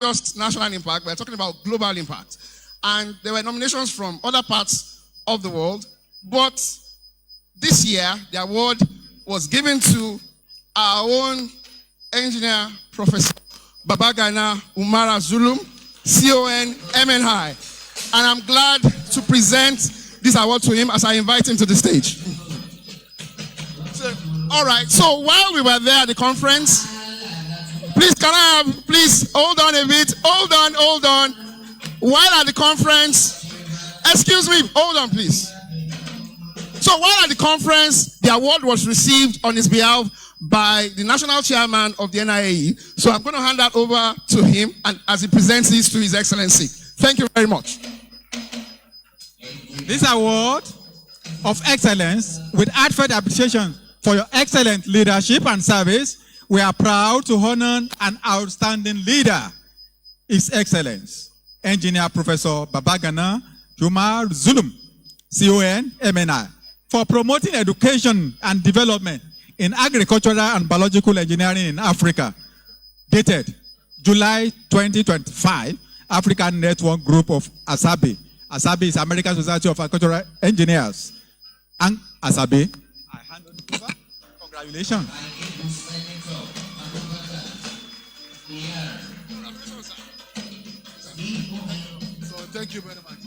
just national impact, we're talking about global impact. And there were nominations from other parts of the world, but this year, the award was given to our own engineer, Professor Babagana Umara Zulum, CON MNI. And I'm glad to present this award to him as I invite him to the stage. All right, so while we were there at the conference, please hold on a bit, hold on. While at the conference, excuse me, hold on please. So while at the conference, the award was received on his behalf by the national chairman of the NIAE. So I'm going to hand that over to him and as he presents this to His Excellency. Thank you very much. This award of excellence with heartfelt appreciation for your excellent leadership and service, we are proud to honor an outstanding leader, His Excellence, Engineer Professor Babagana Umar Zulum, CON MNI, for promoting education and development in agricultural and biological engineering in Africa, dated July 2025, African Network Group of ASABE. ASABE is American Society of Agricultural Engineers. And ASABE, I hand it over. Congratulations. So thank you very much.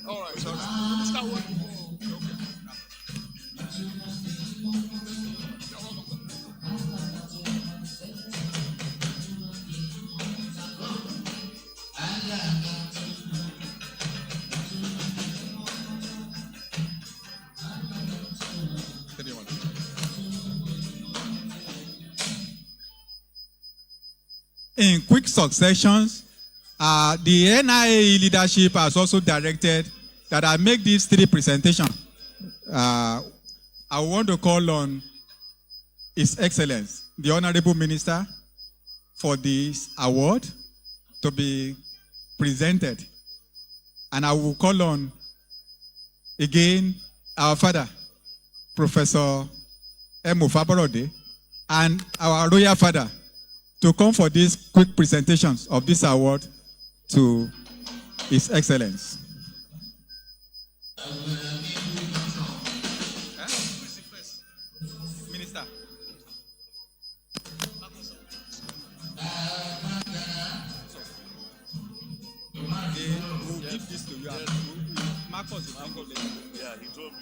All right, so start working. In quick successions, the NIAE leadership has also directed that I make these three presentations. I want to call on His Excellence, the Honorable Minister, for this award to be presented. And I will call on, again, our father, Professor Emu Faborode, and our royal father, to come for these quick presentations of this award to His Excellence. Minister. We'll give this to you. Marcus, yeah, he told me.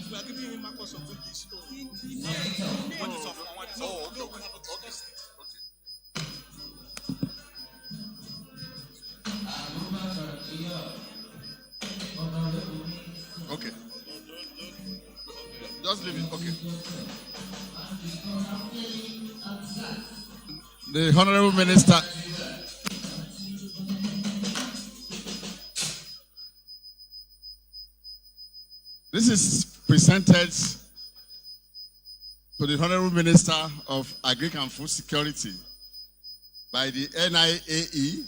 We are giving him Marcus of this. Okay. Just leave it. Okay. The Honorable Minister. This is presented to the Honorable Minister of Agri and Food Security by the NIAE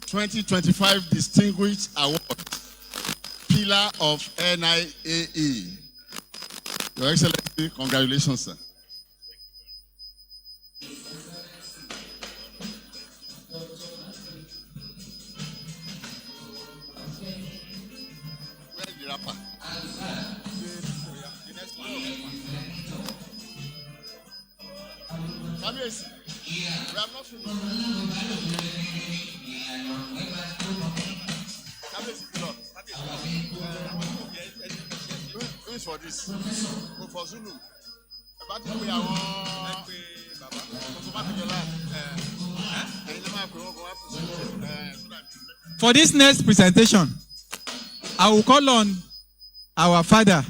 2025 Distinguished Award, Pillar of NIAE. Your Excellency, congratulations, sir. We have not finished. Who is for this? For Zulu. We are For this next presentation, I will call on our father,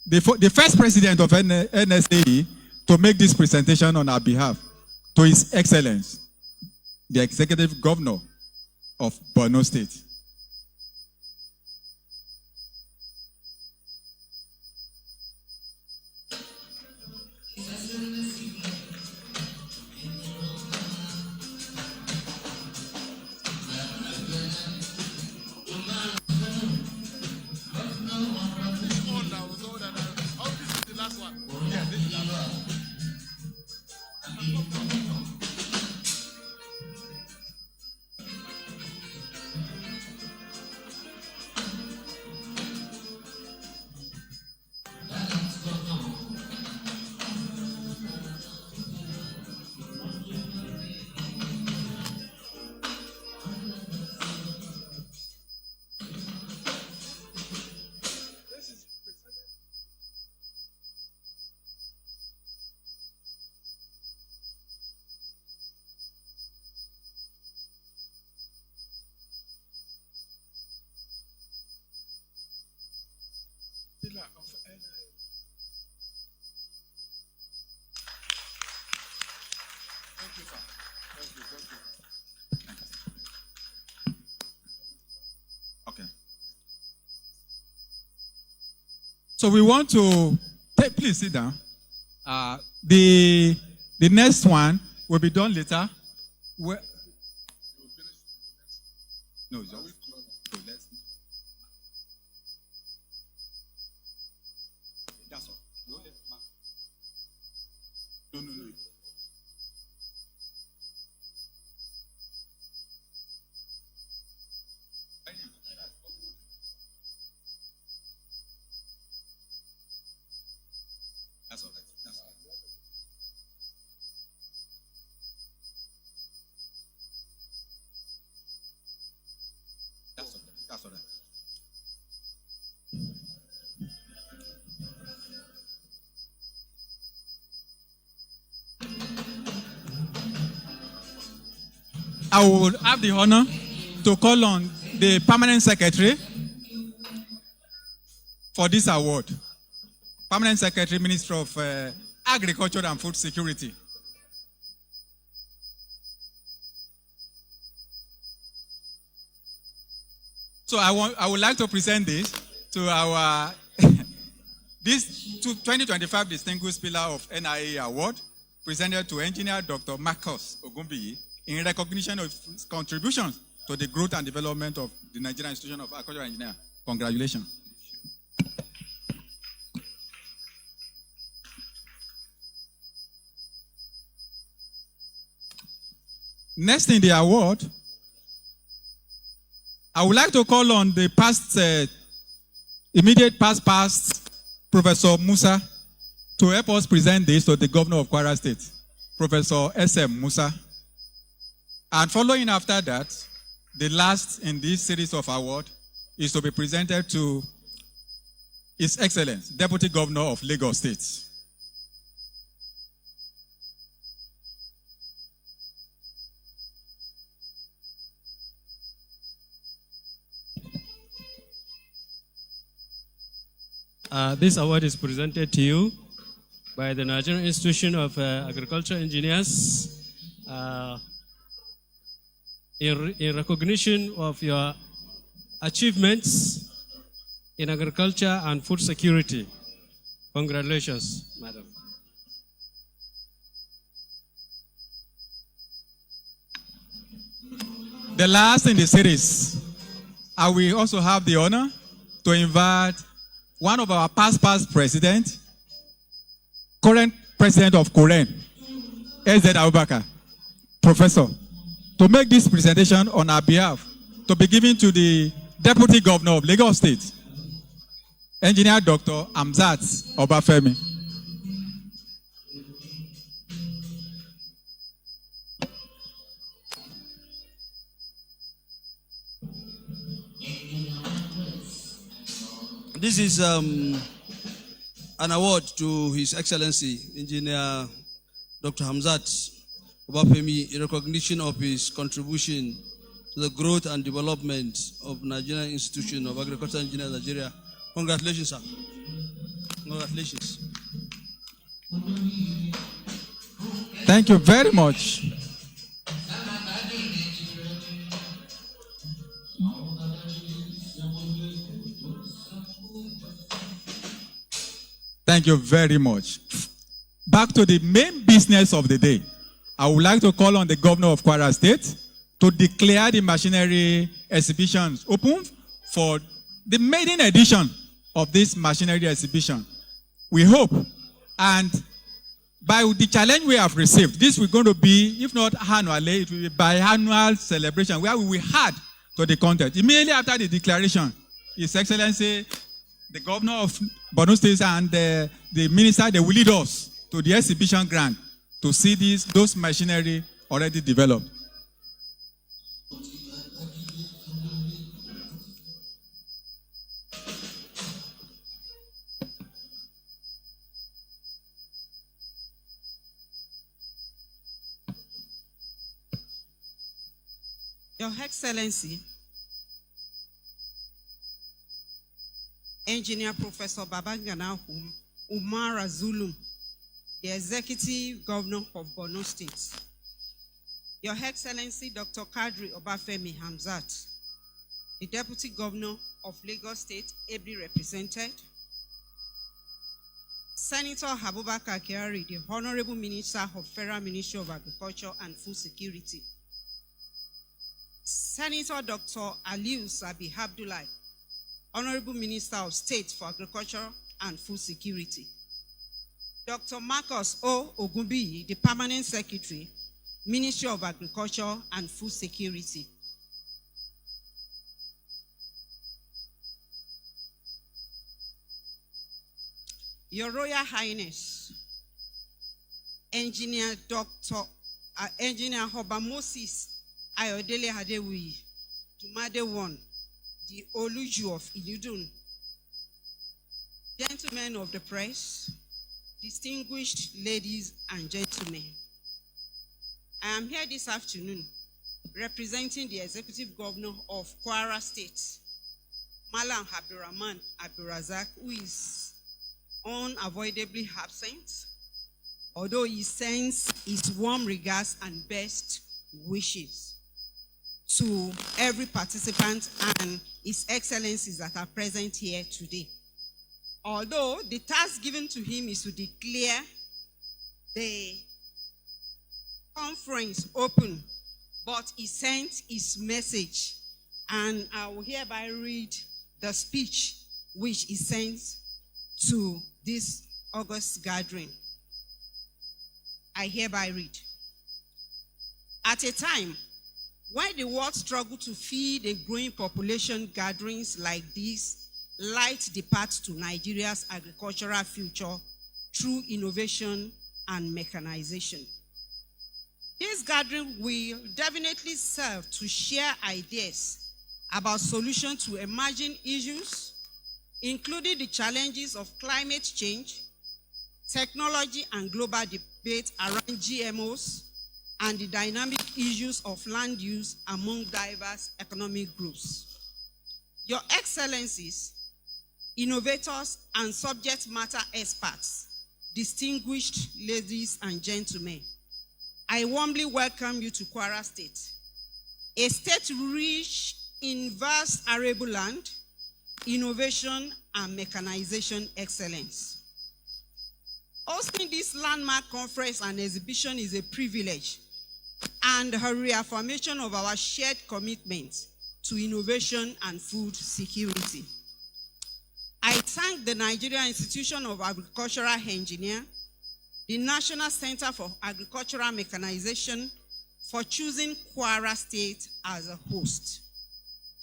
the first president of NSAE, to make this presentation on our behalf to His Excellence, the Executive Governor of Borno State. Okay. So we want to please sit down. The next one will be done later. Where, no, just so let's. That's all. No, no, no. That's all right. That's all right. That's all right. That's all right. I would have the honor to call on the permanent secretary for this award. Permanent Secretary, Minister of Agriculture and Food Security. So I would like to present this to our this 2025 Distinguished Pillar of NIA Award, presented to Engineer Dr. Marcus Ogumbiyi in recognition of his contributions to the growth and development of the Nigerian Institution of Agricultural Engineering. Congratulations. Next in the award, I would like to call on the immediate past Professor Musa to help us present this to the Governor of Kwara State, Professor S.M. Musa. And following after that, the last in this series of awards is to be presented to His Excellency, Deputy Governor of Lagos State. This award is presented to you by the Nigerian Institution of Agricultural Engineers in recognition of your achievements in agriculture and food security. Congratulations, madam. The last in the series, I will also have the honor to invite one of our past president, current president of Koren, S.Z. Abubakar, professor, to make this presentation on our behalf, to be given to the Deputy Governor of Lagos State, Engineer Dr. Hamzat Obafemi. This is an award to His Excellency, Engineer Dr. Hamzat Obafemi, in recognition of his contribution to the growth and development of Nigerian Institution of Agricultural Engineers, Nigeria. Congratulations, sir. Congratulations. Thank you very much. Thank you very much. Back to the main business of the day. I would like to call on the Governor of Kwara State to declare the machinery exhibitions open for the maiden edition of this machinery exhibition. We hope, and by the challenge we have received, this is going to be, if not annually, it will be biannual celebration where we will add to the content. Immediately after the declaration, His Excellency, the Governor of Borno State and the Minister, they will lead us to the exhibition ground to see those machinery already developed. Your Excellency, Engineer Professor Babangana Umar Zulum, the Executive Governor of Borno State, Your Excellency Dr. Kadri Obafemi Hamzat, the Deputy Governor of Lagos State, ably represented, Senator Abubakar Kyari, the Honorable Minister of Federal Ministry of Agriculture and Food Security, Senator Dr. Aliu Sabi Abdullahi, Honorable Minister of State for Agriculture and Food Security, Dr. Marcus O. Ogunbiyi, the Permanent Secretary, Ministry of Agriculture and Food Security, Your Royal Highness, Engineer Hoba Moses Ayodele Hadewuyi, Jumade 1, the Oluju of Iludun, gentlemen of the press, distinguished ladies and gentlemen, I am here this afternoon representing the Executive Governor of Kwara State, Malam Abdurrahman Abdurazak, who is unavoidably absent, although he sends his warm regards and best wishes to every participant and His Excellencies that are present here today. Although the task given to him is to declare the conference open, but he sent his message, and I will hereby read the speech which he sent to this August gathering. I hereby read. At a time when the world struggled to feed a growing population, gatherings like this light the path to Nigeria's agricultural future through innovation and mechanization. This gathering will definitely serve to share ideas about solutions to emerging issues, including the challenges of climate change, technology and global debate around GMOs, and the dynamic issues of land use among diverse economic groups. Your Excellencies, innovators and subject matter experts, distinguished ladies and gentlemen, I warmly welcome you to Kwara State, a state rich in vast arable land, innovation and mechanization excellence. Hosting this landmark conference and exhibition is a privilege and a reaffirmation of our shared commitment to innovation and food security. I thank the Nigerian Institution of Agricultural Engineering, the National Center for Agricultural Mechanization, for choosing Kwara State as a host.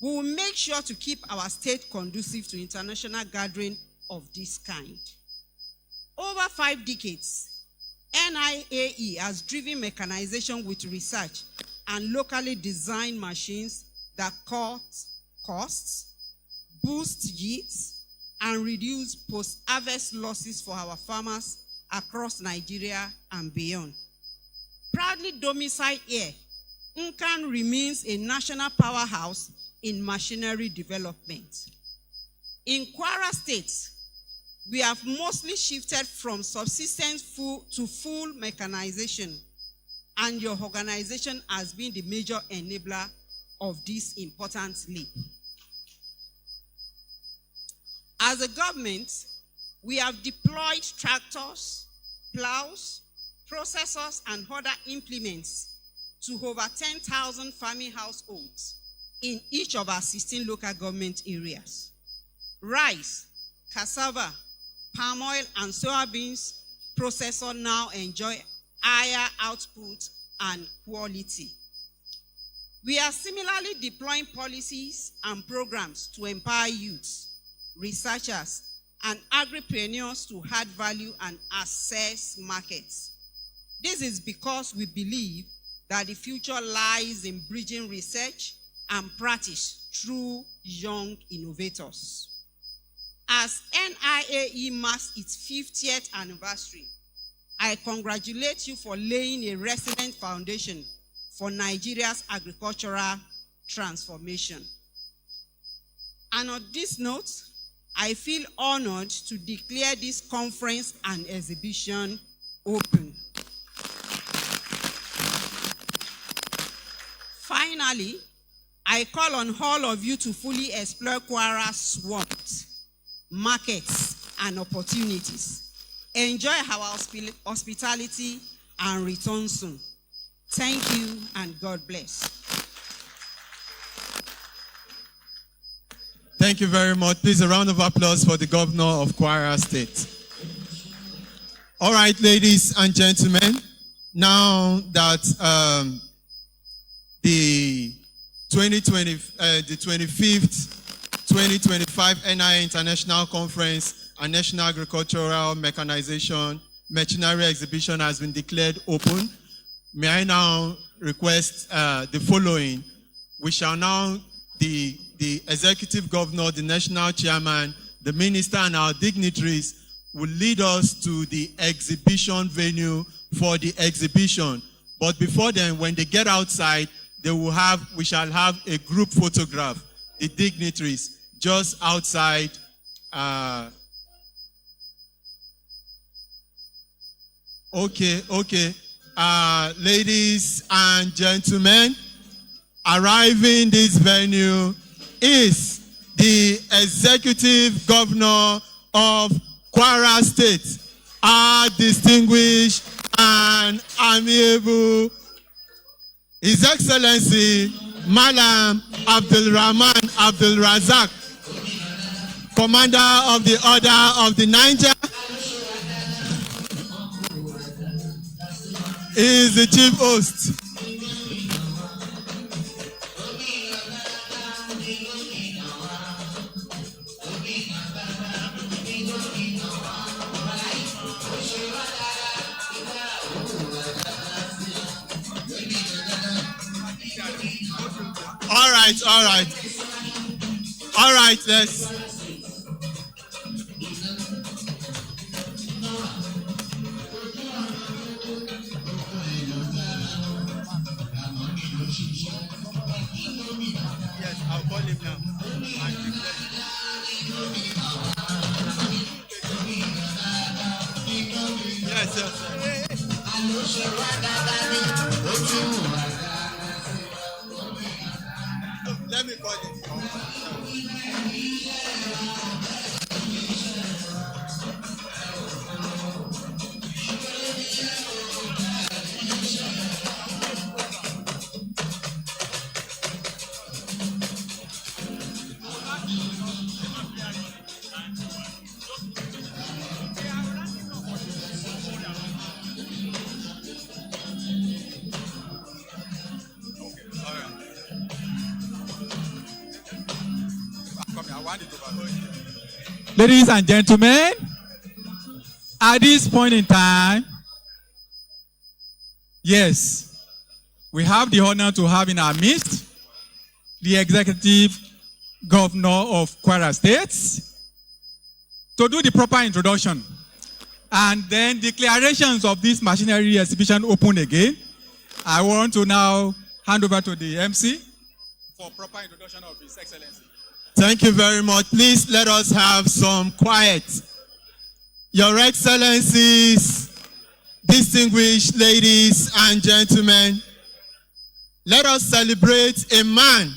We will make sure to keep our state conducive to international gathering of this kind. Over 5 decades, NIAE has driven mechanization with research and locally designed machines that cut costs, boost yields, and reduce post-harvest losses for our farmers across Nigeria and beyond. Proudly domiciled here, NCAM remains a national powerhouse in machinery development. In Kwara State, we have mostly shifted from subsistence to full mechanization, and your organization has been the major enabler of this important leap. As a government, we have deployed tractors, plows, processors, and other implements to over 10,000 farming households in each of our 16 local government areas. Rice, cassava, palm oil, and soybeans processor now enjoy higher output and quality. We are similarly deploying policies and programs to empower youths, researchers, and agripreneurs to add value and access markets. This is because we believe that the future lies in bridging research and practice through young innovators. As NIAE marks its 50th anniversary, I congratulate you for laying a resilient foundation for Nigeria's agricultural transformation. And on this note, I feel honored to declare this conference and exhibition open. Finally, I call on all of you to fully explore Kwara's swamps, markets, and opportunities. Enjoy our hospitality and return soon. Thank you and God bless. Thank you very much. Please, a round of applause for the governor of Kwara State. All right, ladies and gentlemen, now that the 25th 2025 NIA International Conference and National Agricultural Mechanization Machinery Exhibition has been declared open, may I now request the following. We shall now, the executive governor, the national chairman, the minister, and our dignitaries will lead us to the exhibition venue for the exhibition. But before then, when they get outside, we shall have a group photograph, the dignitaries, just outside. Okay. Ladies and gentlemen, arriving this venue is the executive governor of Kwara State, our distinguished and amiable His Excellency Malam Abdulrahman Abdul Razak, Commander of the Order of the Niger, is the chief host. All right, let's. Yes, I'll call him now. Yes. Let me call him. Ladies and gentlemen, at this point in time, yes, we have the honor to have in our midst the executive governor of Kwara State to do the proper introduction and then declarations of this machinery exhibition open again. I want to now hand over to the MC for proper introduction of His Excellency. Thank you very much. Please let us have some quiet. Your Excellencies, distinguished ladies and gentlemen, let us celebrate a man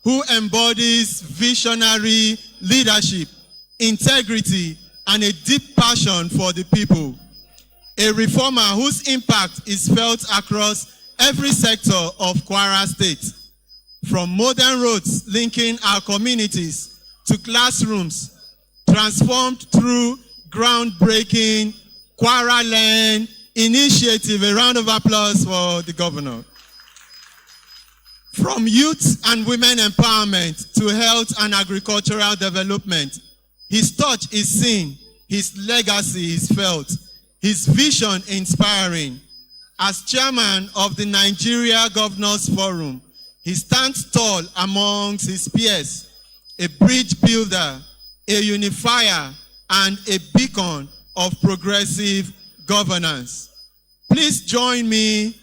who embodies visionary leadership, integrity, and a deep passion for the people. A reformer whose impact is felt across every sector of Kwara State. From modern roads linking our communities to classrooms transformed through groundbreaking Kwara Land initiative. A round of applause for the governor. From youth and women empowerment to health and agricultural development, his touch is seen, his legacy is felt, his vision inspiring. As chairman of the Nigeria Governors Forum, he stands tall amongst his peers, a bridge builder, a unifier, and a beacon of progressive governance. Please join me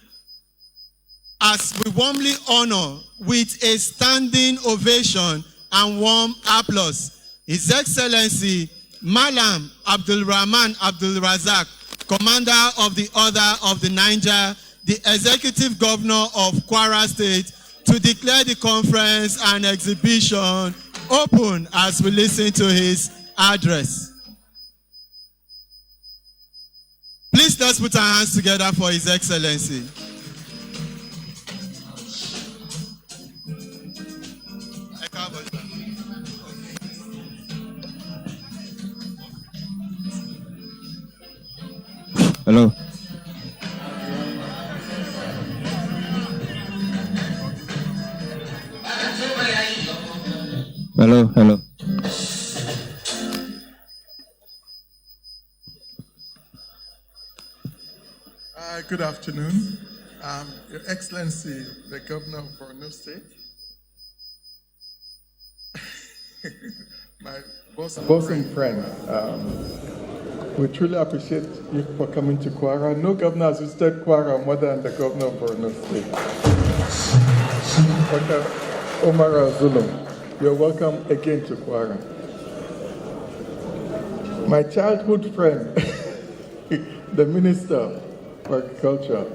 as we warmly honor with a standing ovation and warm applause His Excellency Malam Abdul Rahman Abdul Razak, Commander of the Order of the Niger, the Executive Governor of Kwara State, to declare the conference and exhibition open as we listen to his address. Please let's put our hands together for His Excellency. Hello. Hello. Good afternoon. Your Excellency, the Governor of Borno State, my boss and friend, we truly appreciate you for coming to Kwara. No governor has visited Kwara more than the Governor of Borno State. Dr. Omar Zulum, you're welcome again to Kwara. My childhood friend, the Minister for Agriculture,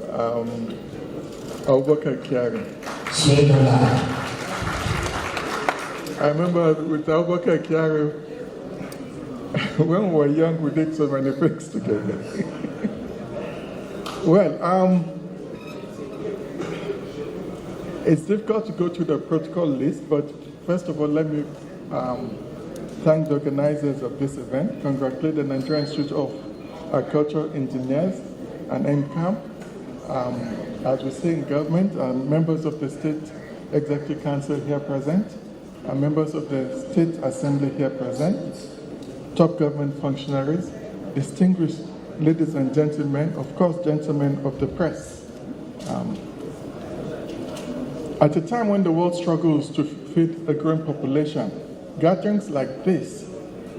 Abubakar Kyari. I remember with Abubakar Kyari, when we were young, we did so many things together. Well, it's difficult to go through the protocol list, but first of all, let me thank the organizers of this event, congratulate the Nigerian Institute of Agricultural Engineers and NCAM, as we say in government, members of the State Executive Council here present, and members of the State Assembly here present, top government functionaries, distinguished ladies and gentlemen, of course, gentlemen of the press. At a time when the world struggles to feed a growing population, gatherings like this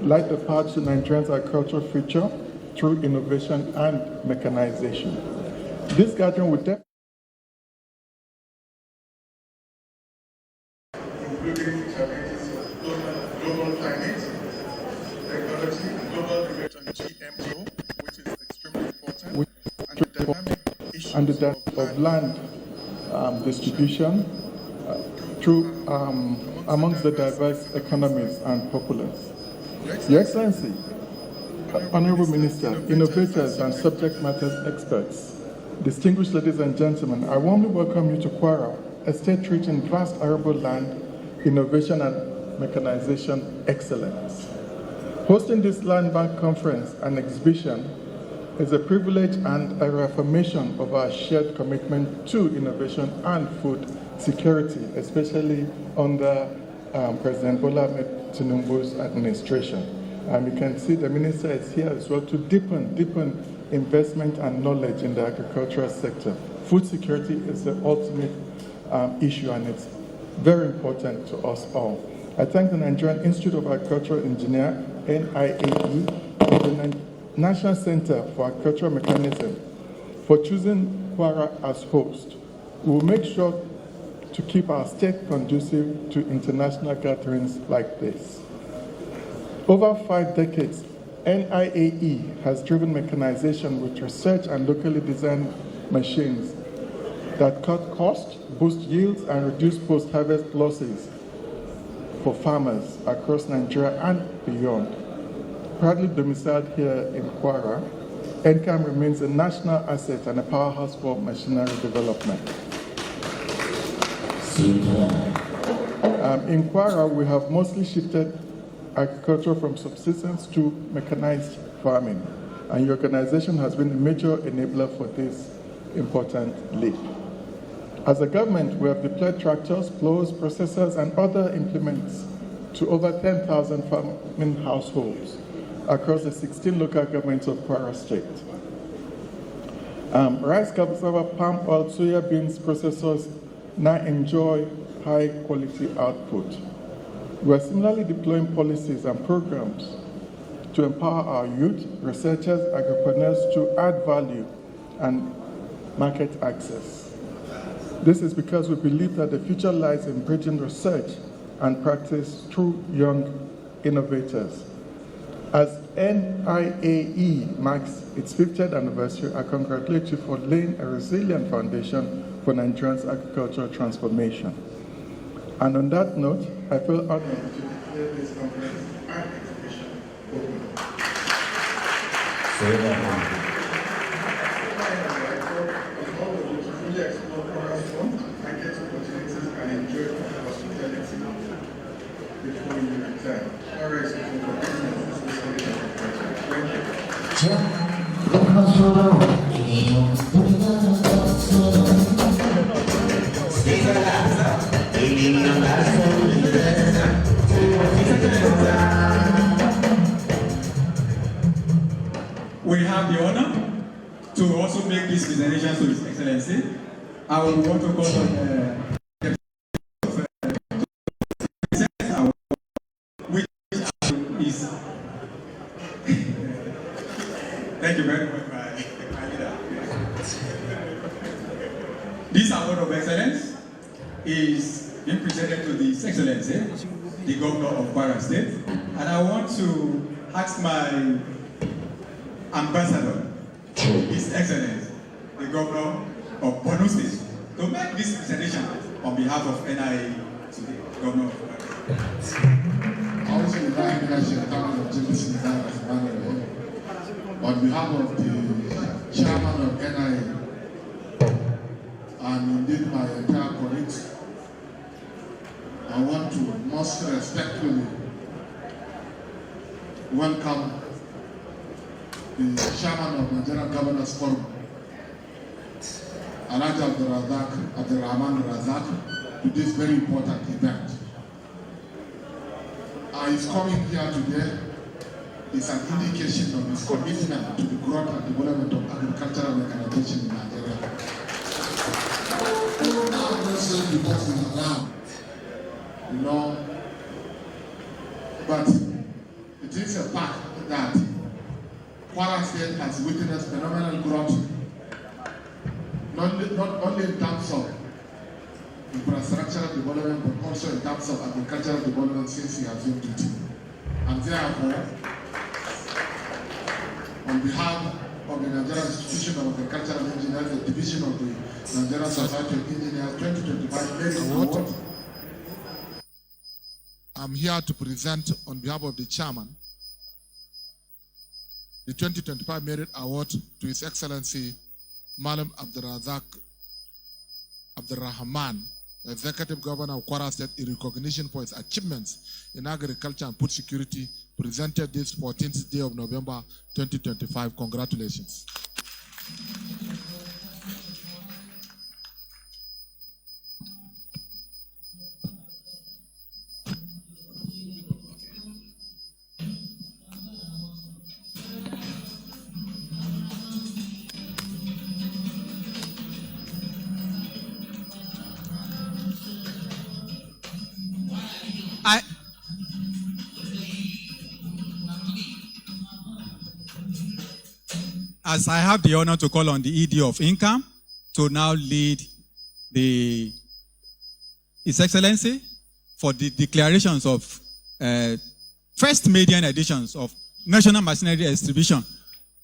light the path to Nigeria's agricultural future through innovation and mechanization. This gathering will definitely including challenges of global climate, technology, global debate on GMO, which is extremely important, and the dynamic issues of land distribution through amongst the diverse economies and populace. Your Excellency, Honorable Minister, innovators and subject matter experts, distinguished ladies and gentlemen, I warmly welcome you to Kwara, a state rich in vast arable land, innovation and mechanization excellence. Hosting this Land Bank conference and exhibition is a privilege and a reaffirmation of our shared commitment to innovation and food security, especially under President Bola Ahmed Tinubu's administration. You can see the minister is here as well to deepen investment and knowledge in the agricultural sector. Food security is the ultimate issue, and it's very important to us all. I thank the Nigerian Institute of Agricultural Engineers, NIAE, and the National Center for Agricultural Mechanism for choosing Kwara as host. We will make sure to keep our state conducive to international gatherings like this. Over 5 decades, NIAE has driven mechanization with research and locally designed machines that cut costs, boost yields, and reduce post-harvest losses for farmers across Nigeria and beyond. Proudly domiciled here in Kwara, NCAM remains a national asset and a powerhouse for machinery development. In Kwara, we have mostly shifted agriculture from subsistence to mechanized farming, and your organization has been a major enabler for this important leap. As a government, we have deployed tractors, plows, processors, and other implements to over 10,000 farming households across the 16 local governments of Kwara State. Rice, cassava, palm oil, soya beans processors now enjoy high quality output. We are similarly deploying policies and programs to empower our youth, researchers, agripreneurs to add value and market access. This is because we believe that the future lies in bridging research and practice through young innovators. As NIAE marks its 50th anniversary, I congratulate you for laying a resilient foundation for Nigeria's agricultural transformation. And on that note, I feel honored to declare this conference and exhibition open. Explore cornerstone and get opportunities and enjoy the hospitality before you return. All right, so for business, this is We have the honor to also make this presentation to His Excellency. I would want to call on which is thank you very much, my leader. This award of excellence is being presented to His Excellency, the Governor of Kwara State, and I want to ask my ambassador, His Excellency, the Governor of Borno State, to make this presentation on behalf of NIAE to the Governor of on behalf of the chairman of NIAE and indeed my entire colleagues, I want to most respectfully welcome the chairman of Nigerian Governors Forum, Alhaji Abdurrahman Razak, to this very important event. His coming here today is an indication of his commitment to the growth and development of agricultural mechanization in Nigeria. I'm not saying because he's around, but it is a fact that Kwara State has witnessed phenomenal growth, not only in terms of infrastructural development, but also in terms of agricultural development since he assumed duty. And therefore, on behalf of the Nigerian Institution of Agricultural Engineers, the division of the Nigerian Society of Engineers 2025 Merit Award, I'm here to present on behalf of the chairman the 2025 Merit Award to His Excellency Malam Abdurrahman, Executive Governor of Kwara State, in recognition for his achievements in agriculture and food security, presented this 14th day of November 2025. Congratulations. As I have the honor to call on the ED of NCAM to now lead His Excellency for the declarations of first maiden editions of National Machinery Exhibition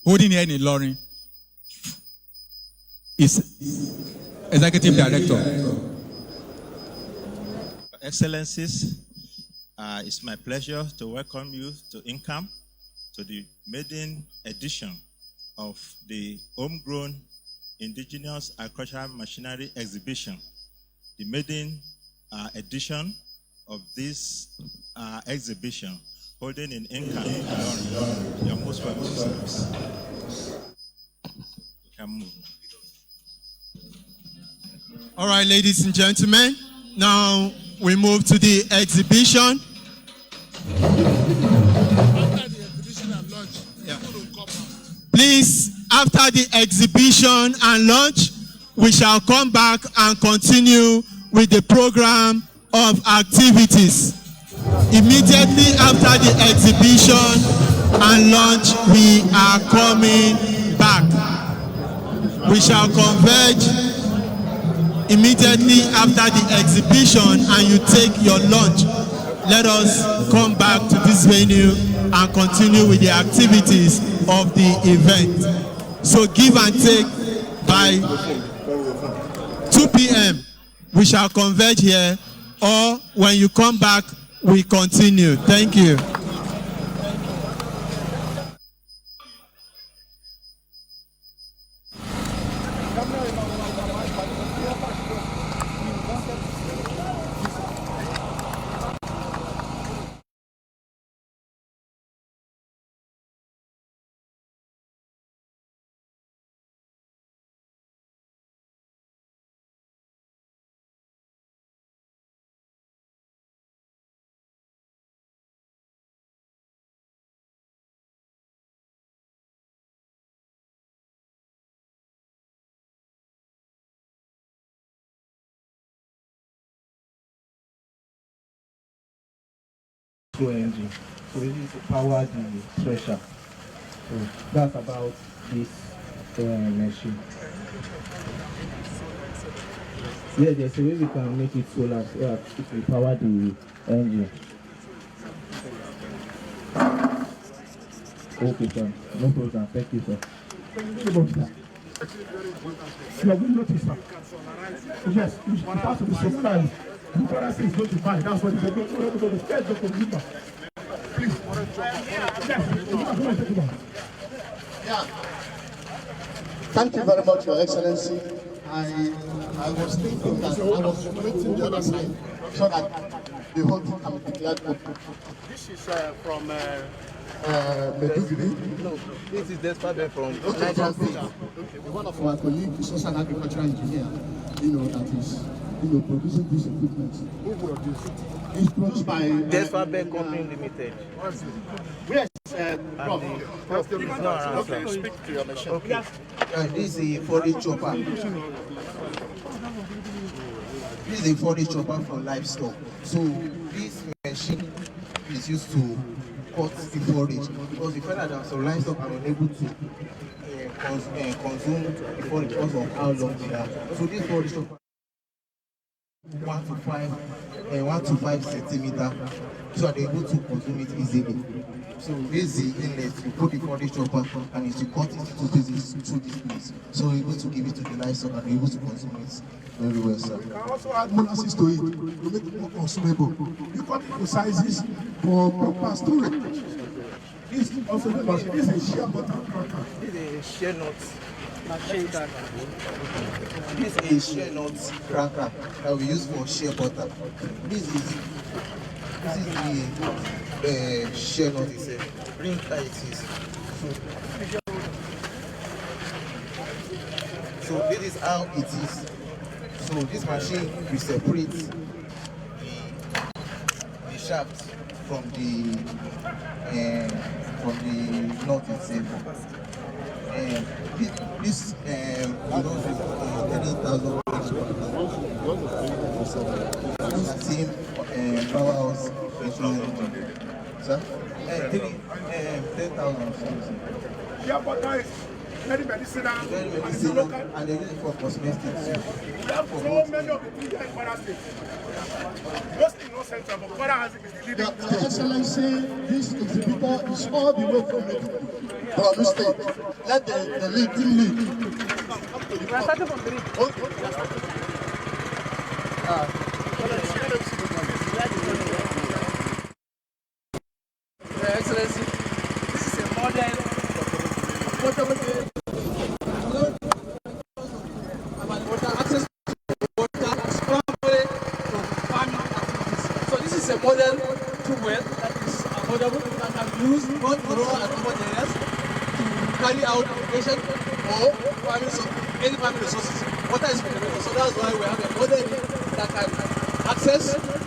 holding here in Ilorin, is Executive Director. Excellencies, it's my pleasure to welcome you to NCAM, to the maiden edition of the Homegrown Indigenous Agricultural Machinery Exhibition, the maiden edition of this exhibition holding in NCAM. You're most welcome. You can move. All right, ladies and gentlemen, now we move to the exhibition. Please, after the exhibition and lunch, we shall come back and continue with the program of activities. Immediately after the exhibition and lunch, we are coming back. We shall converge immediately after the exhibition and you take your lunch. let us come back to this venue and continue with the activities of the event. So give and take by 2 p.m. we shall converge here, or when you come back, we continue. Thank you. Engine. So this is to power the thresher. So that's about this machine. Yeah, there's a way we can make it solar so that it will power the engine. Okay, sir. No problem. Thank you, sir. You will notice, sir. Yes, it has to be synchronized. The currency is going to buy. That's what it's going to do. The state of the computer. Please. Yeah. Thank you very much, Your Excellency. I was thinking that I was waiting the other side so that the whole thing can be declared open. This is from Meduguri. No, this is Despabe from Nigerian State. One of our colleagues is also an agricultural engineer, that is, producing this equipment. Who produced it? It's produced by Despabe Company Limited. Yes, Prof. Okay, speak to your machine. Okay. This is the 4D chopper. This is a 4D chopper for livestock. So this machine is used to cut the forage because the fact that some livestock are unable to consume the forage because of how long they are. So this forage chopper 1 to 5 centimeter, so they're able to consume it easily. So this is the inlet, you put the forage chopper and it's to cut it through this place. So we're able to give it to the livestock and they're able to consume it very well, sir. You can also add molasses to it to make it more consumable. You cut it to sizes for proper storage. This also this is shear butter cracker. This is shear nut. This is shear nut cracker that we use for shear butter. This is the shear nut itself. Bring that it is. So this is how it is. So this machine will separate the shaft from the nut itself. This you know 30,000 same powerhouse engine. Sir? 10,000. Shear butter is very medicinal, and they use it for cosmetics. We have so many of the things in Kwara State. Mostly no central, but Kwara has it is the leading. Your Excellency, this exhibitor is all the way from the state. Let the lead team lead. We are starting from 3. Your Excellency, this is a model portable water access water primarily for farming activities. So this is a model tube well that is affordable that can be used both in rural and urban areas to carry out irrigation or any farming resources. Water is fundamental, so that's why we have a model that can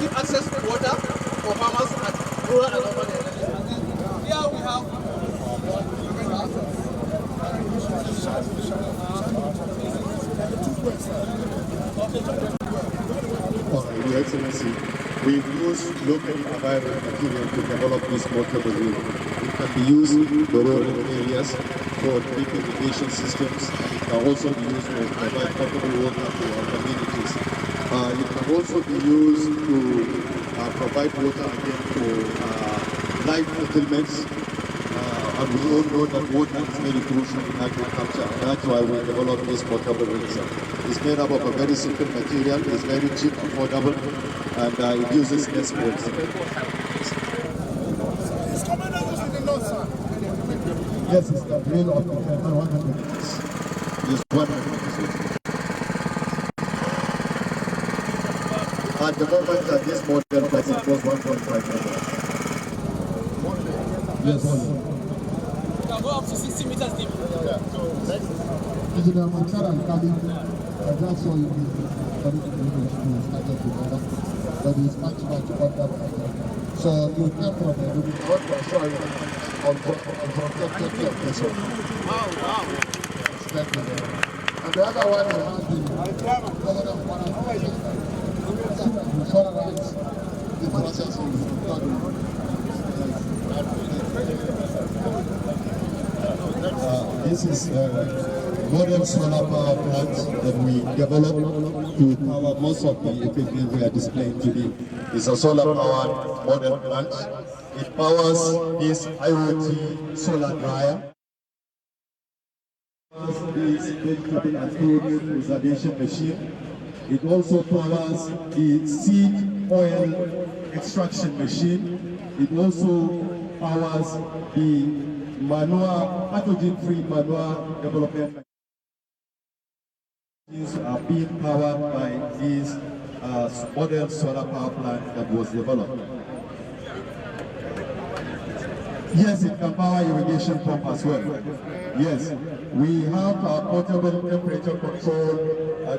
give access to water for farmers at rural and urban areas. And here we have Your Excellency, we've used locally available material to develop this portable unit. It can be used for rural areas, for deep irrigation systems, and it can also be used to provide potable water to our communities. It can also be used to provide water again for live settlements. And we all know that water is very crucial in agriculture. That's why we developed this portable rickshaw. It's made up of a very simple material, it's very cheap, affordable, and it uses less fuel. Yes, it's the drill of the 100 meters. Yes, 100 meters. At the moment, this model price it was 1.5 million. Yes. You can go up to 60 meters deep. Yeah, so next, Engineer Manchar and Kali, that's all you need for it to be able to start up together. But it's much under. So you came from a really good sorry, on protected of this one. Wow. And the other one has the government the process of This is a modern solar power plant that we developed to power most of the equipment we are displaying today. It's a solar powered modern plant. It powers this IoT solar dryer. This vegetable and fruit preservation machine. It also powers the seed oil extraction machine. It also powers the manure, pathogen-free manure development. These are being powered by this modern solar power plant that was developed. Yes, it can power irrigation pump as well. Yes, we have a portable temperature control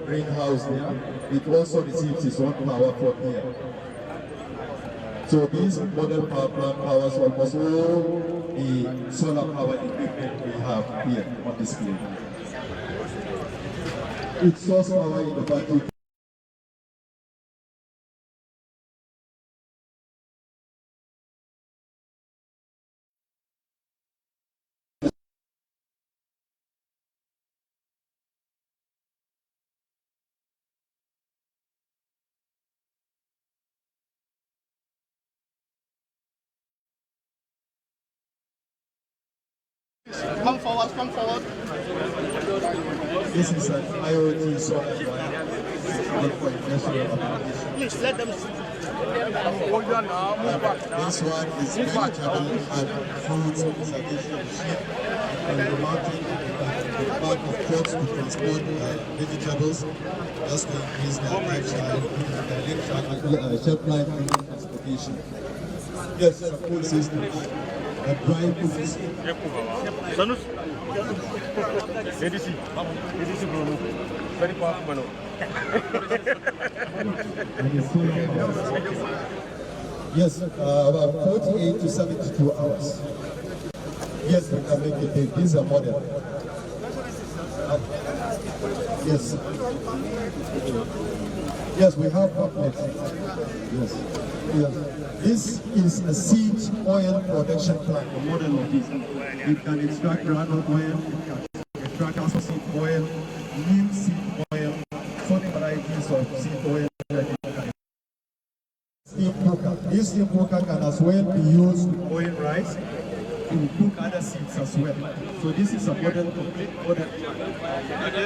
greenhouse there. It also receives its own power from here. So this model power plant powers almost all the solar power equipment we have here on display. Its source power in the battery. Come forward, come forward. This is an IoT solar dryer for industrial applications. Please let them see. This one is vegetable and fruit preservation machine. It can be mounted in the back of trucks to transport vegetables, just to increase their shelf life during transportation. Yes, it's a full system. A dry food system. Very powerful. Yes, about 48 to 72 hours. Yes, we can make it big. This is a model. Yes. Yes, we have complex. Yes. Yes. This is a seed oil production plant, a model of this. It can extract granule oil, it can extract castor seed oil, neem seed oil, so many varieties of seed oil. Steam cooker. This steam cooker can as well be used to boil rice, to cook other seeds as well. So this is a model, complete model.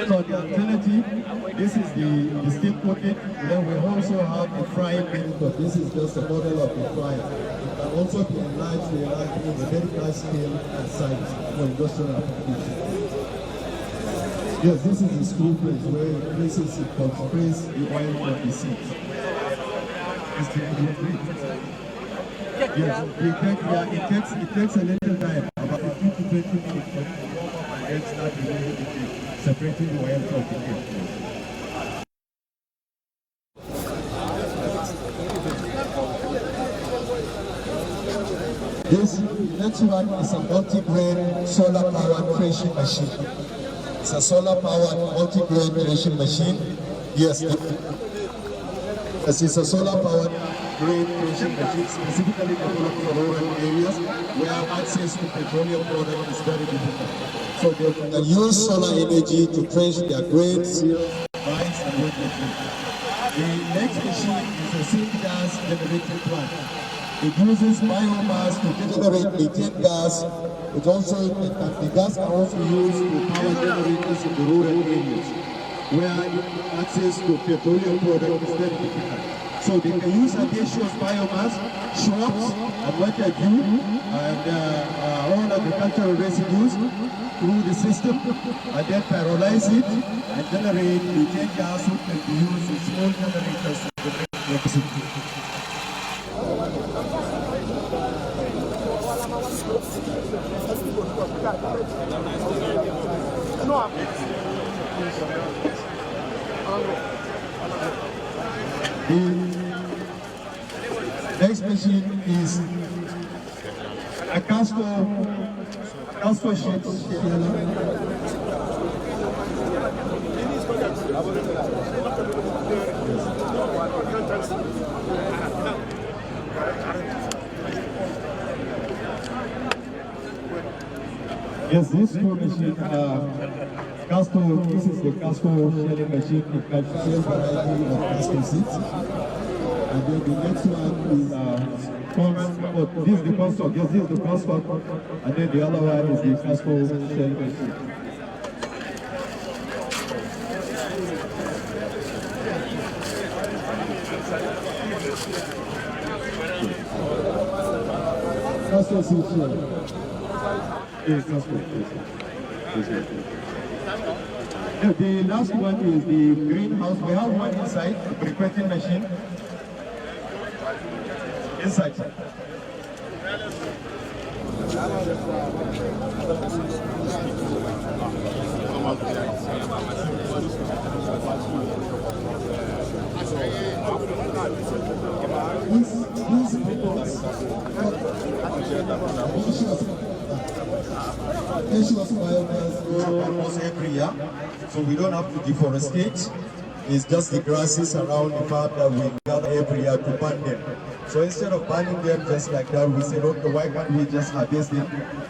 So the alternative, this is the steam cooking. Then we also have a frying method. This is just a model of the fryer. It can also be enlarged in a very large scale and size for industrial application. Yes, this is the screw press where it presses, it compress the oil from the seeds. Yes, it takes a little time, about 15 to 20 minutes for it to warm up and then start removing the cake, separating the oil from the cake. This next one is a multi-grain solar powered threshing machine. It's a solar powered multi-grain threshing machine. Yes, it's a solar powered grain threshing machine specifically developed for rural areas where access to petroleum product is very difficult. So they can use solar energy to thresh their grains, rice, and wheat. The next machine is a syngas generating plant. It uses biomass to generate methane gas. It also, the gas are also used to power generators in the rural areas, where access to petroleum products is very difficult. So they can use herbaceous biomass, shrubs, and what they do, and all agricultural residues through the system, and then pyrolyze it and generate methane gas, which can be used in small generators to generate electricity. The next machine is a castor sheet. Yes, these two machines are castor. This is the castor shelling machine. It can shell variety of castor seeds. And then the next one is common. This is the castor. Yes, this is the castor. And then the other one is the castor shelling machine. Castor seed shell. Yes, that's good. The last one is the greenhouse. We have one inside, the briquetting machine. Inside. Almost every year, so we don't have to deforestate. It's just the grasses around the farm that we gather every year to burn them. So instead of burning them just like that, we said, okay, why can't we just harvest them,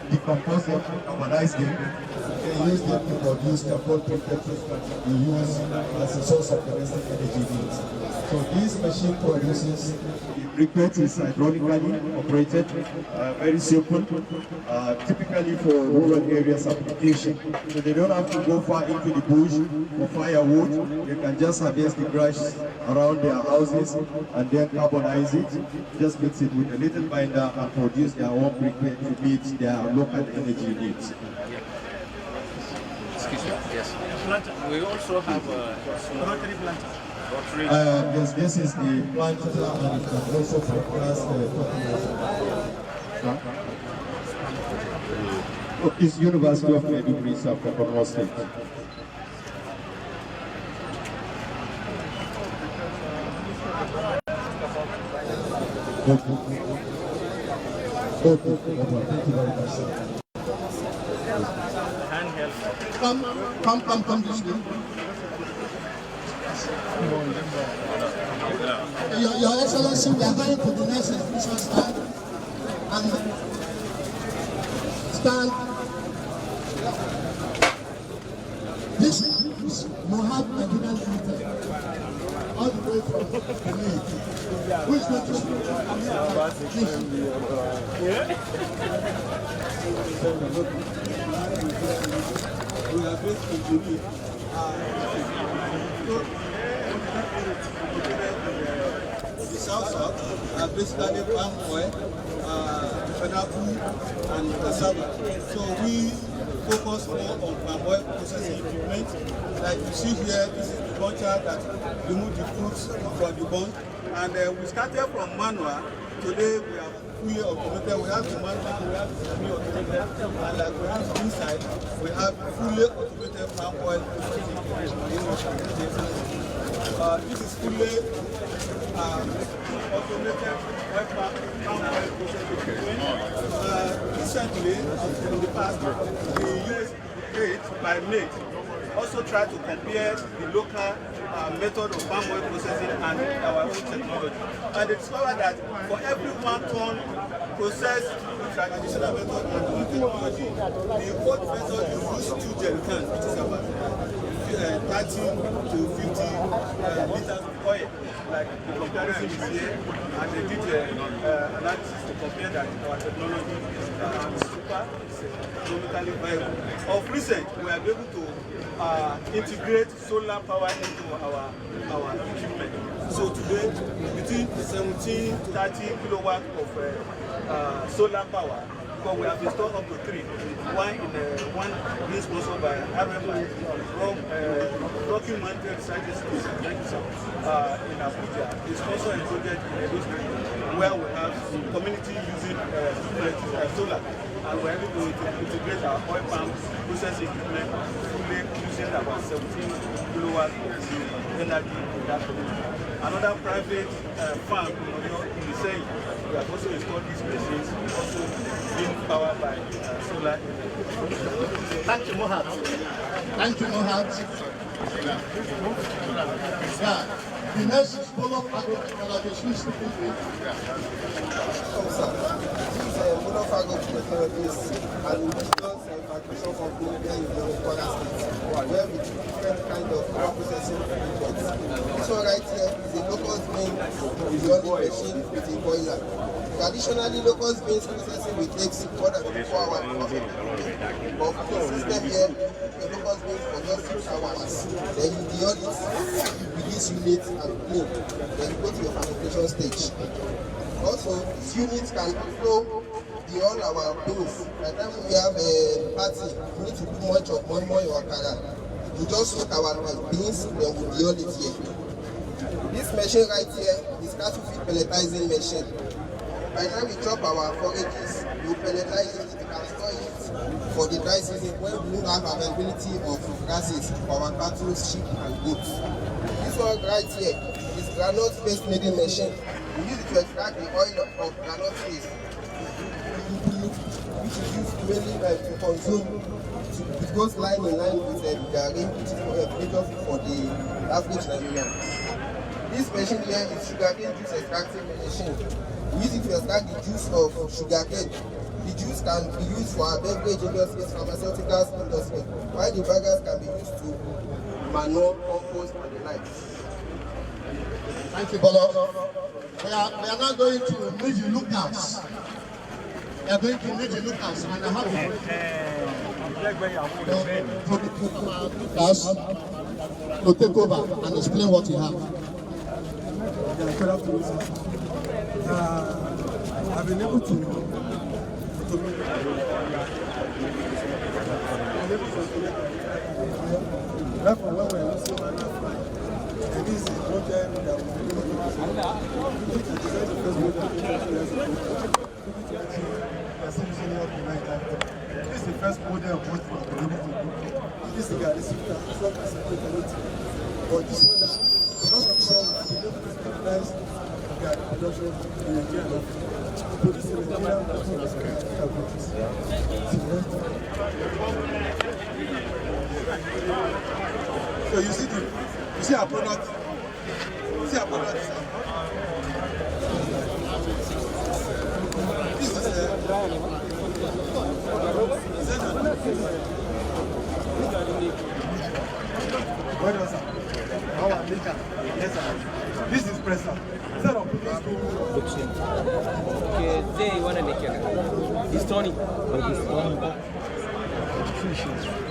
decompose them, carbonize them, and use them to produce charcoal briquettes that we use as a source of domestic energy needs. So this machine produces briquettes, is hydraulically operated, very simple, typically for rural areas application. So they don't have to go far into the bush for firewood. They can just harvest the grass around their houses and then carbonize it, just mix it with a little binder and produce their own briquette to meet their local energy needs. Excuse me, yes. We also have a rotary planter. Yes, this is the plant and it can also broadcast it's University of Maiduguri, South Borno State. Okay, thank you very much. Come this way. Your Excellency, we are going to the next exhibition stand. And stand. This is Mohab Nigerian Limited. All the way from Benin. Who is going to speak? We are based in Benin. South, basically palm oil, pineapple, and cassava. So we focus more on palm oil processing equipment. Like you see here, this is the buncher that remove the fruits from the bunch. And we started from manual. Today we are fully automated. We have the manual, we have the semi-automated, and like we have inside, we have fully automated palm oil processing equipment. This is fully automated palm oil processing equipment. Recently, in the past, the US trade by May also tried to compare the local method of palm oil processing and our own technology. And they discovered that for every 1 ton processed with traditional method and our technology, the old method uses 2 jerry cans, which is about 30 to 50 liters of oil. like the comparison is here, and they did analysis to compare that our technology is super, it's economically viable. Of recent, we are able to integrate solar power into our equipment. So today, between 17 to 30 kilowatt of solar power, but we have installed up to 3. One being sponsored by RMI, Rocky Mountain Research Institute in Abuja. They sponsor a project in Edo State where we have community using solar, and we're able to integrate our oil palm processing equipment fully using about 17 kilowatts of energy in that community. Another private farm in the same, we have also installed these machines, also being powered by solar energy. Thank you, Mohat. Thank you, Mohat. Yeah. The next follow-up agro-technology is This is Monofagro and Indigenous Agriculture Company here in the Kwara State, where we do different kind of crop processing methods. This one right here is a locust bean running machine with a boiler. Traditionally, locust beans processing will take more than 4 hours. But for the system here, the locust beans for just 6 hours. Then you deal it with this unit and clean. Then you go to your fermentation stage. Also, this unit can flow all our beans. By the time we have a party, we need to do much of more your okara. We just soak our beans, then we deal it here. This machine right here is cattle feed pelletizing machine. By the time we chop our forages, we pelletize it, we can store it for the dry season when we don't have availability of grasses for our cattle, sheep, and goats. This one right here is granite paste making machine. We use it to extract the oil of granite paste, which is used mainly to consume. It goes line in line with the garri, which is for the average Nigerian. This machine here is sugarcane juice extracting machine. We use it to extract the juice of sugarcane. The juice can be used for our beverage industries, pharmaceuticals industry, while the burgers can be used to manure, compost, and the like. Thank you, Bolo. We are now going to need you lookouts. We are going to need you lookouts, and I have to take over and explain what you have. Good afternoon, sir. I've been able to therefore, when we're using and this is a project that we this is the first model of what we've been able to do. This is but this one that because of some we've been able to standardize their production in Nigeria. Producing Nigerian so you see our product. You see our product. This is this is presser. Instead of putting okay, they want to make it. It's Tony.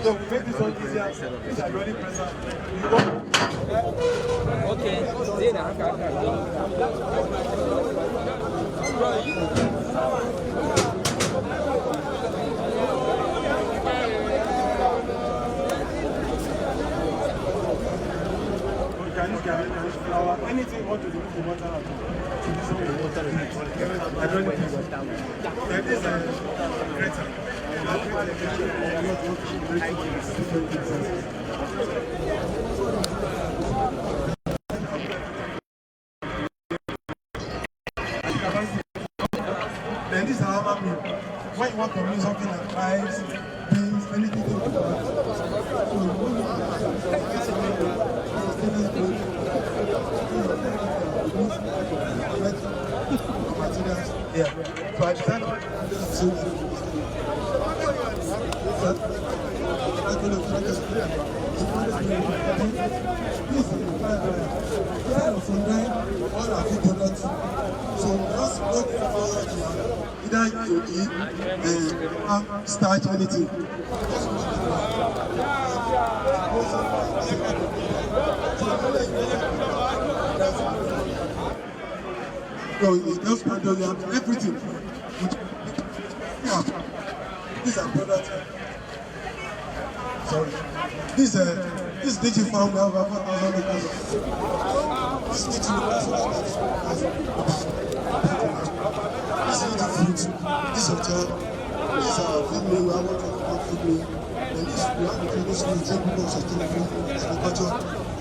So we make this one easier. This hydraulic presser. Okay. Flour, anything you want to do with water. This one is water. Hydraulic presser. Then this is a grater. Then this is our meal. When you want to use something like rice, beans, anything you want to materials here. So I decided to all our food products. So just look forward to either to eat, starch, anything. So it's just petroleum, everything. Yeah. These are products. Sorry. This DigiFarm, we have about 4,000 acres. This is fruit, this hotel, this food mill, we have what food mill. And this, we have the previous one, people of sustainable agriculture,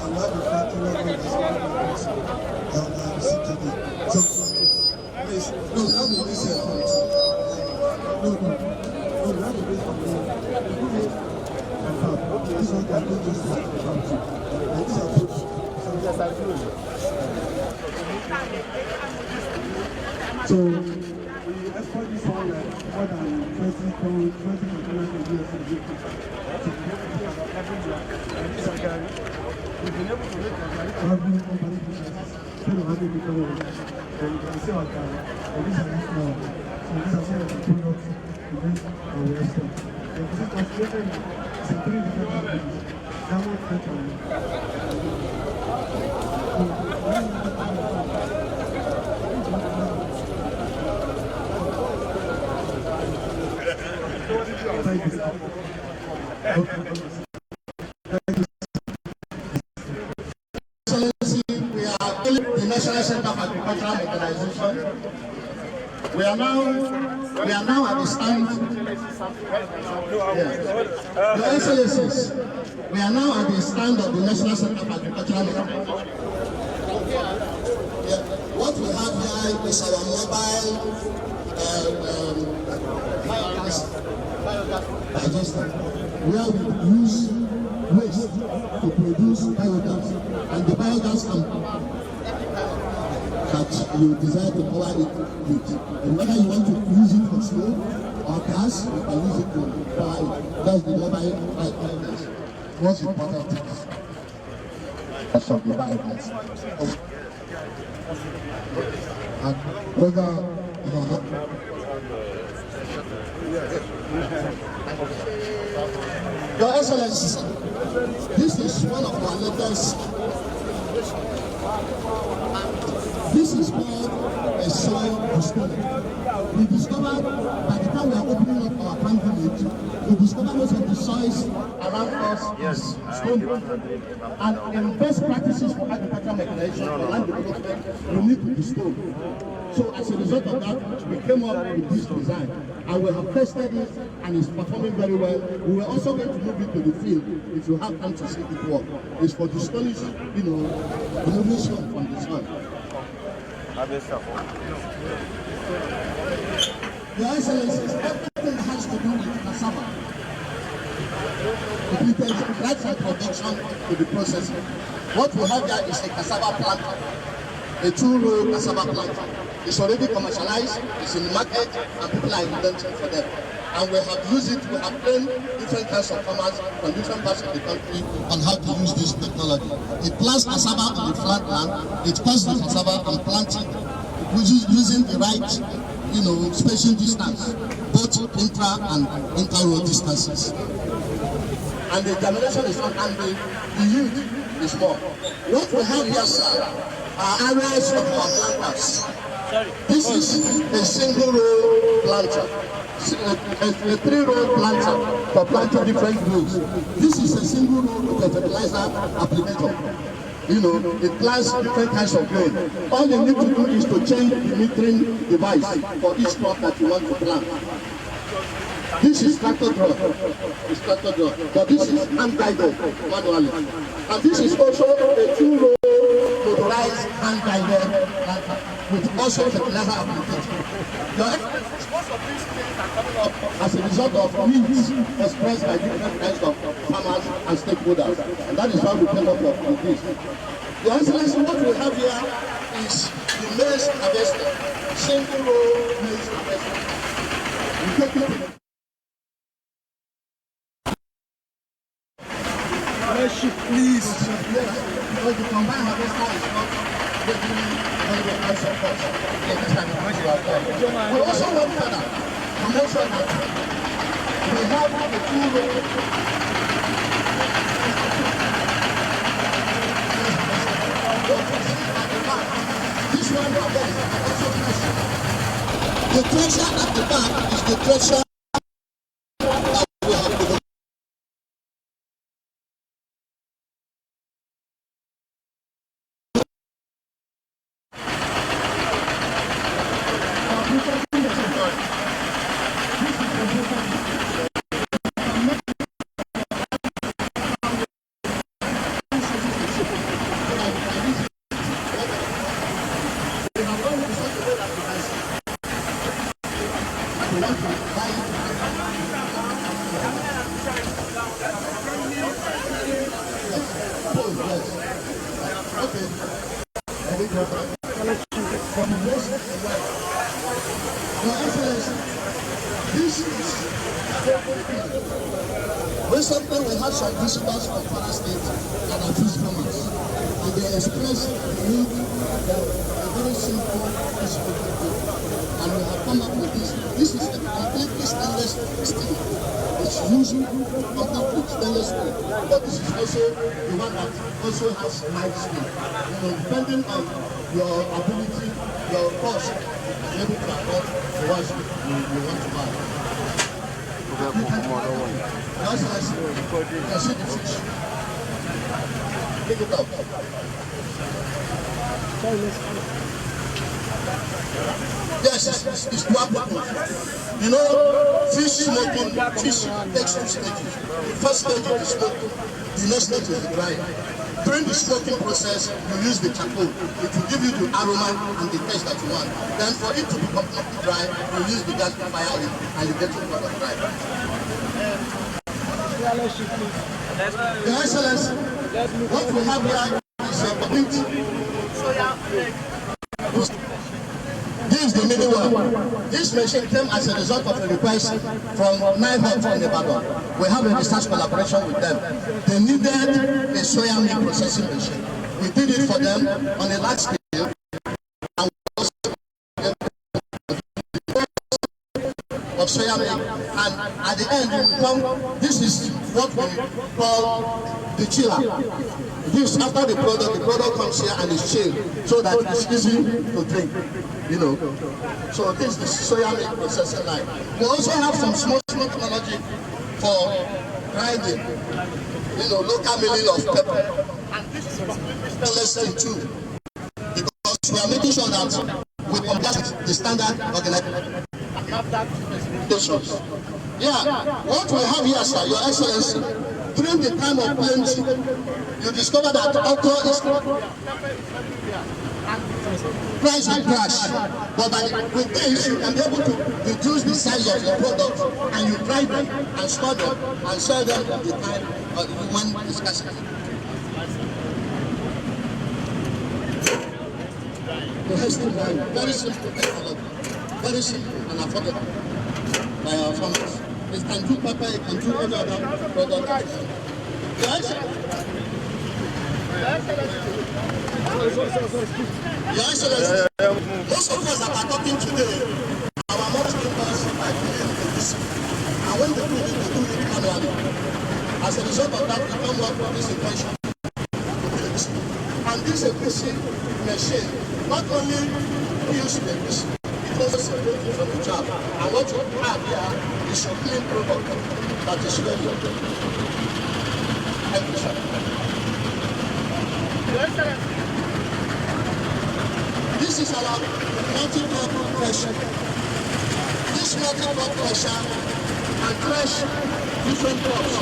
and we have the factory and CTD. So, please, no, we have the basic fruit. No, we have the basic fruit. This one can do just like the farm. And these are fruits. So we export this one like more than 20 containers a year for the UK. Every year. And this again, we've been able to make traveling company businesses. So you can see our car. And these are small. So these are some of the products we make and we export. And this is translated in 3 different languages. German, French, and Excellency, we are the National Center of Agricultural Mechanization. We are now at the stand. Your Excellencies, we are now at the stand of the National Center of Agricultural Mechanization. What we have here is our mobile digester, where we use waste to produce biogas, and the biogas that you desire to power it with. And whether you want to use it for stove or gas, you can use it to power it. That's the mobile biogas. What's important is that's of the biogas. And whether Your Excellency, this is one of our latest. This is called a soil discovery. We discovered by the time we are opening up our farm village, we discovered most of the soils around us is stone. And in best practices for agricultural mechanization or land development, we need to be stone. So as a result of that, we came up with this design. And we have tested it and it's performing very well. We were also going to move it to the field if you have time to see it work. It's for the storage, renovation from the soil. Your Excellencies, everything has to do with cassava. It is right from production to the processing. What we have here is a cassava planter, a 2-row cassava planter. It's already commercialized, it's in the market, and people are inventing for them. And we have used it, we have trained different kinds of farmers from different parts of the country on how to use this technology. It plants cassava on the flat land, it cuts the cassava and plants it using the right, spacing distance, both intra and inter-row distances. And the germination is on, and the yield is more. What we have here, sir, are areas of our planters. This is a single row planter, a 3-row planter for planting different rows. This is a single row with a fertilizer applicator. It plants different kinds of grain. All you need to do is to change the metering device for each crop that you want to plant. This is tractor draw. It's tractor draw. But this is hand-guided manually. And this is also a 2-row motorized hand-guided planter with also fertilizer application. Most of these things are coming up as a result of needs expressed by different kinds of farmers and stakeholders. And that is why we came up with this. Your Excellency, what we have here is the maize harvester, single row maize harvester. We take it Let's shift, please. Because the combined harvester is not getting very support every time you are there. We also want further to make sure that we have the full this one again is also crucial. The treasure at the back is the treasure that we have to. Recently, we had some visitors from Kwara State that are peaceful ones, and they expressed the need for a very simple, peaceful people. And we have come up with this. This is a completely stainless steel. It's using completely stainless steel, but this is also the one that also has light steel. Depending on your ability, your cost, you're able to afford the ones you want to buy. That's nice. You can see the fish. Pick it up. Yes, it's one purpose. You know, fish smoking, fish takes two stages. The first stage is the smoke, the next stage is the drying. During the smoking process, you use the charcoal. It will give you the aroma and the taste that you want. Then for it to be completely dry, you use the gas to fire it and you get your product dry. Your Excellency, what we have here is a complete. This is the middle one. This machine came as a result of a request from Niae in Ibadan. We have a research collaboration with them. They needed a soya milk processing machine. We did it for them on a large scale. And we also of soya milk, and at the end we come. This is what we call the chiller. This after the product comes here and is chilled so that it's easy to drink. You know, so this is the soya milk processing line. We also have some small technology for grinding. You know, local milling of pepper. And this is stainless steel too, because we are making sure that we comply with the standard organization. Yeah, what we have here, sir, Your Excellency, during the time of plenty, you discover that okra is price will crash. But with this, you can be able to reduce the size of your product, and you dry them and store them and sell them at the time when it's scarcity. Very simple technology, very simple and affordable by our farmers. It can do pepper, it can do any other product. Yes? Your Excellency, most of us that are talking today, our most members are doing this. And when they do it, they do it manually. As a result of that, we come up with this invention. And this efficient machine not only kills the fish, it also separates it from the job. And what you have here is a clean product that is ready. Thank you, sir. This is our multi-crop pressure. This multi-crop pressure can crush different crops.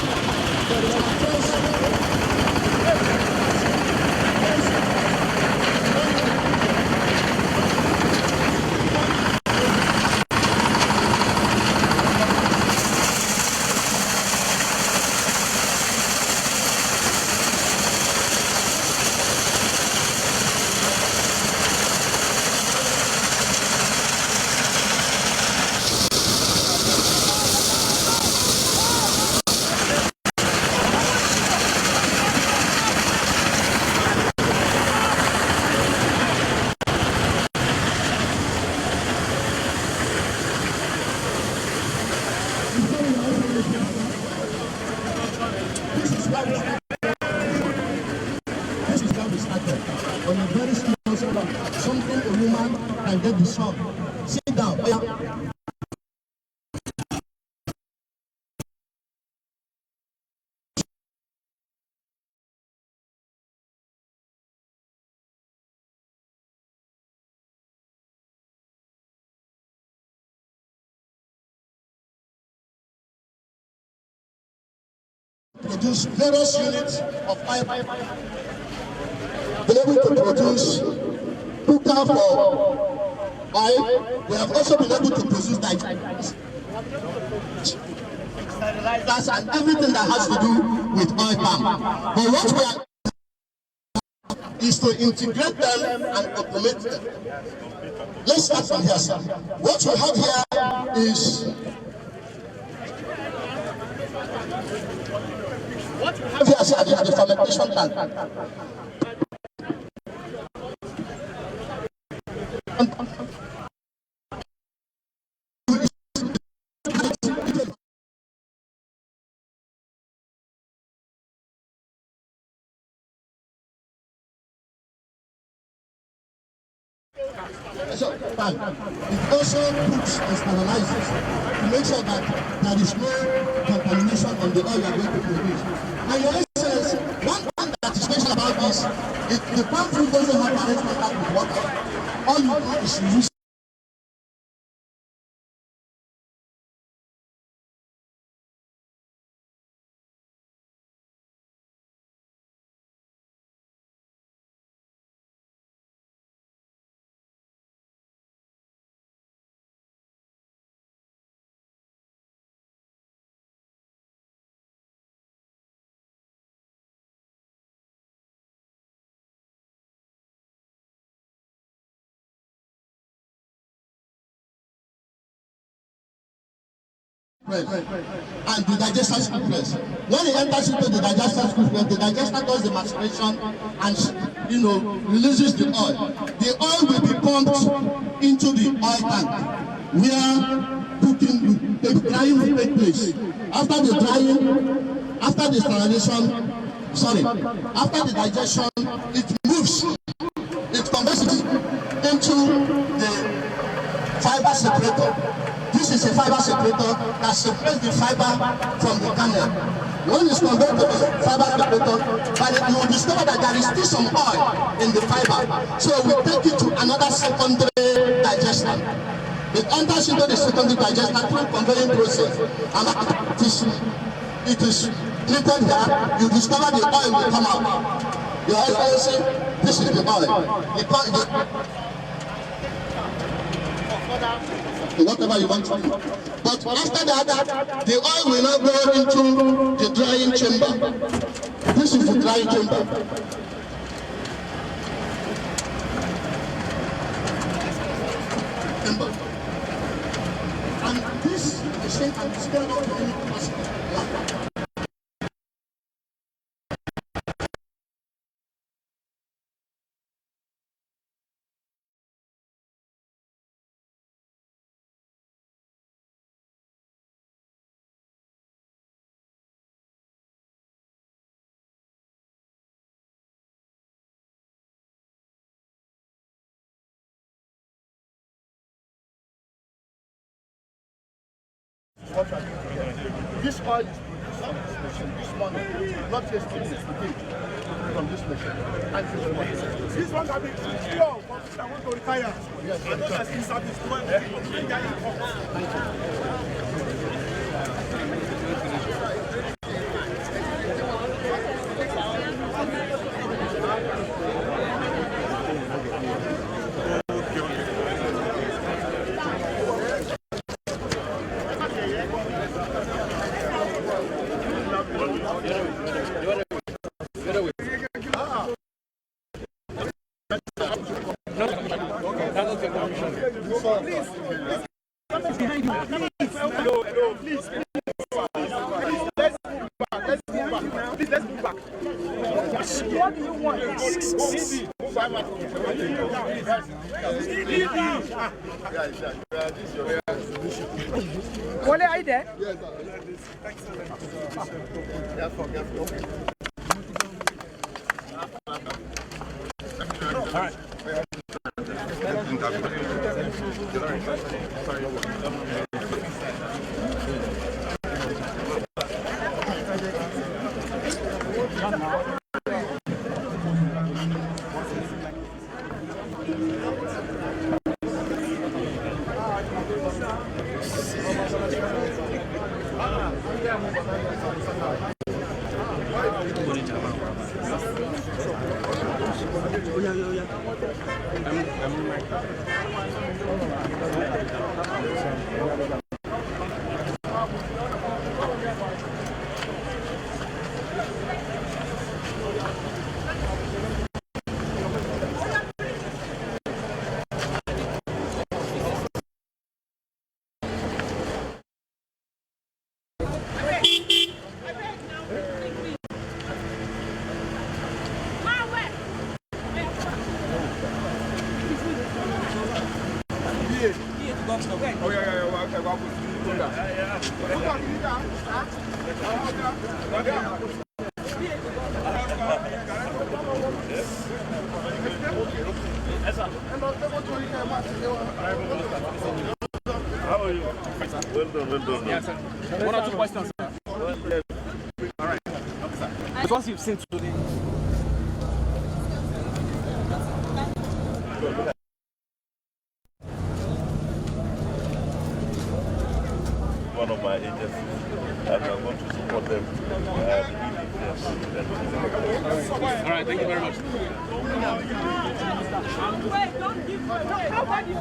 where we started. This is where we started. On a very small scale, something a woman can get the sun. Sit down. Produce various units of oil. Been able to produce cooker for oil. We have also been able to produce digesters and everything that has to do with oil palm. But what we are is to integrate them and automate them. Let's start from here, sir. What we have here is what we have here, sir, the fermentation tank. So, it also puts and sterilizes to make sure that there is no contamination on the oil you are going to produce. And your Excellency, one thing that is special about this is the palm fruit doesn't have direct contact with water. All you do is use. And the digester scoop press. When it enters into the digester scoop press, the digester does the maceration and releases the oil. The oil will be pumped into the oil tank where the drying will take place. After the drying, after the sterilization, after the digestion, it moves. It converts it into the fiber separator. This is a fiber separator that separates the fiber from the kernel. When it's converted to the fiber separator, you will discover that there is still some oil in the fiber. So we take it to another secondary digester. It enters into the secondary digester through conveying process. And it is treated here. You discover the oil will come out. Your Excellency, this is the oil. Whatever you want to do. But after that, the oil will now go into the drying chamber. This is the drying chamber. And this machine can be scaled up to any capacity. This oil is produced from this machine this morning, not yesterday, today, from this machine. Thank you very much. This one can be pure, but I want to retire. Yes, I don't have to service to Thank you. What do you want? Wale, are you there? Yes. How are you? Well done, well done. Yes, sir. One or two questions, sir. All right. Okay, sir. As once you've seen today. One of my agencies, and I'm going to support them. All right, thank you very much. Wait, don't give me. How about you?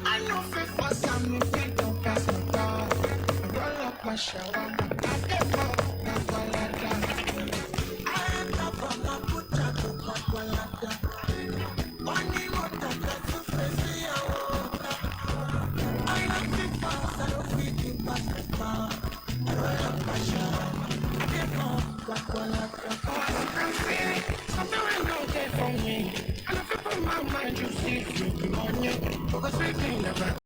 I know for some if don't pass my car. Roll up my shower. I get up, I end up on my pucha, money more than face I know fit I don't fit in pass my car. Roll up my shower. I get up, something ain't no day for me. And if you put my mind, you see, you be money. Because we can never